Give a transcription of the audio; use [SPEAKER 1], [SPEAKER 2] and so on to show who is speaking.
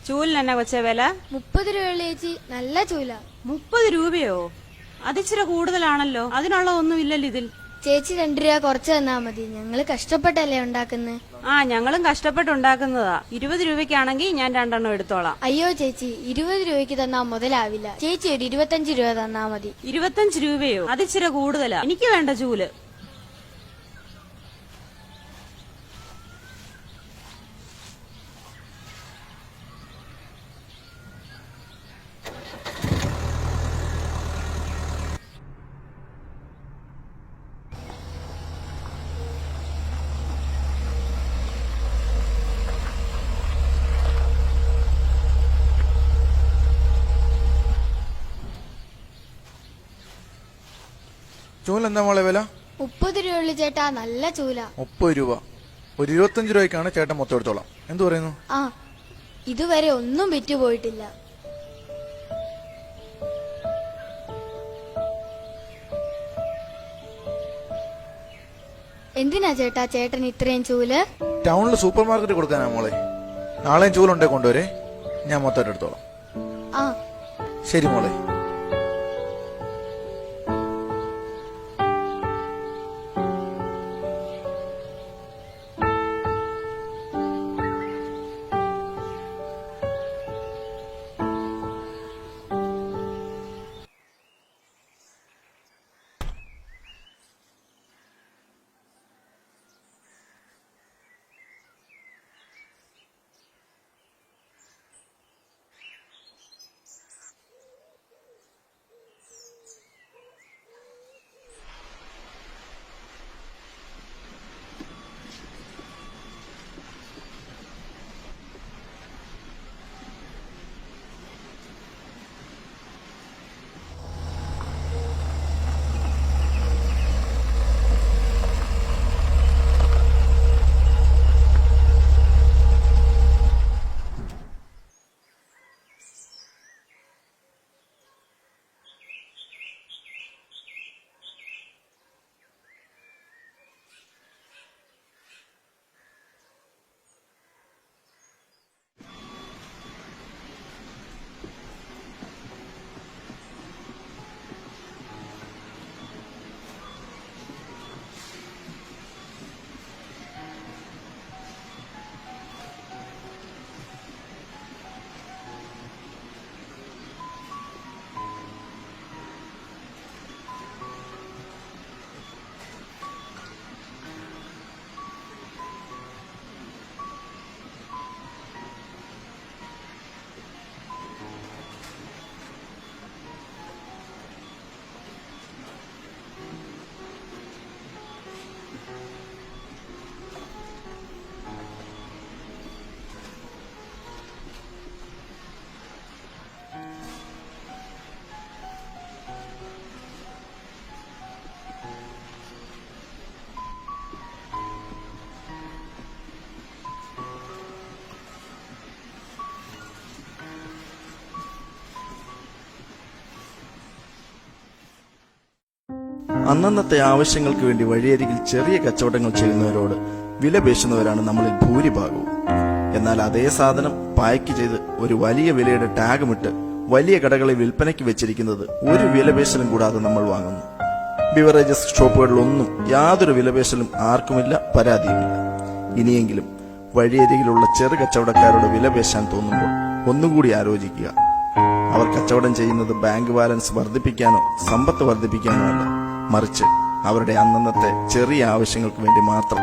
[SPEAKER 1] ചൂലിന് എന്നാ കൊച്ചേ വില?
[SPEAKER 2] 30 രൂപയുള്ള ചേച്ചി, നല്ല ചൂല.
[SPEAKER 1] 30 രൂപയോ? അതിച്ചിരി കൂടുതലാണല്ലോ. അതിനുള്ള ഒന്നും ഇല്ലല്ലോ ഇതിൽ.
[SPEAKER 2] ചേച്ചി 2 രൂപ കുറച്ച് തന്നാ മതി, ഞങ്ങള് കഷ്ടപ്പെട്ടല്ലേ ഉണ്ടാക്കുന്നത്.
[SPEAKER 1] ഞങ്ങളും കഷ്ടപ്പെട്ടുണ്ടാക്കുന്നതാ. 20 രൂപയ്ക്കാണെങ്കിൽ ഞാൻ 2 എണ്ണം എടുത്തോളാം.
[SPEAKER 2] അയ്യോ ചേച്ചി, 20 രൂപയ്ക്ക് തന്നാ മുതലാവില്ല. ചേച്ചി ഒരു 25 രൂപ തന്നാ മതി.
[SPEAKER 1] 25 രൂപയോ? അതിച്ചിരി കൂടുതലാ. എനിക്ക് വേണ്ട ചൂല്.
[SPEAKER 3] ചൂല എന്താ മോളെ വില?
[SPEAKER 2] 30 രൂപയുള്ള ചേട്ടാ, നല്ല ചൂല.
[SPEAKER 3] 30 രൂപ. ഒരു 25 രൂപയ്ക്കാണ് ചേട്ടൻ മൊത്തം എടുത്തോളാം. എന്തു പറയുന്നു?
[SPEAKER 2] ഇതുവരെ ഒന്നും വിറ്റുപോയിട്ടില്ല. എന്തിനാ ചേട്ടാ ചേട്ടൻ ഇത്രയും ചൂല്?
[SPEAKER 3] ടൗണിൽ സൂപ്പർ മാർക്കറ്റ് കൊടുക്കാനാ മോളെ. നാളെയും ചൂലുണ്ടേ കൊണ്ടുവരെ, ഞാൻ മൊത്തം എടുത്തോളാം. ശരി മോളെ.
[SPEAKER 4] അന്നന്നത്തെ ആവശ്യങ്ങൾക്ക് വേണ്ടി വഴിയരികിൽ ചെറിയ കച്ചവടങ്ങൾ ചെയ്യുന്നവരോട് വില പേശുന്നവരാണ് നമ്മളിൽ ഭൂരിഭാഗവും. എന്നാൽ അതേ സാധനം പായ്ക്ക് ചെയ്ത് ഒരു വലിയ വിലയുടെ ടാഗുമിട്ട് വലിയ കടകളിൽ വിൽപ്പനയ്ക്ക് വെച്ചിരിക്കുന്നത് ഒരു വിലപേശലും കൂടാതെ നമ്മൾ വാങ്ങുന്നു. ബിവറേജസ് ഷോപ്പുകളിലൊന്നും യാതൊരു വിലപേശലും ആർക്കുമില്ല, പരാതിയുമില്ല. ഇനിയെങ്കിലും വഴിയരികിലുള്ള ചെറു കച്ചവടക്കാരോട് വിലപേശാൻ തോന്നുമ്പോൾ ഒന്നുകൂടി ആലോചിക്കുക. അവർ കച്ചവടം ചെയ്യുന്നത് ബാങ്ക് ബാലൻസ് വർദ്ധിപ്പിക്കാനോ സമ്പത്ത് വർദ്ധിപ്പിക്കാനോ അല്ല, മറിച്ച് അവരുടെ അന്നന്നത്തെ ചെറിയ ആവശ്യങ്ങൾക്ക് വേണ്ടി മാത്രം.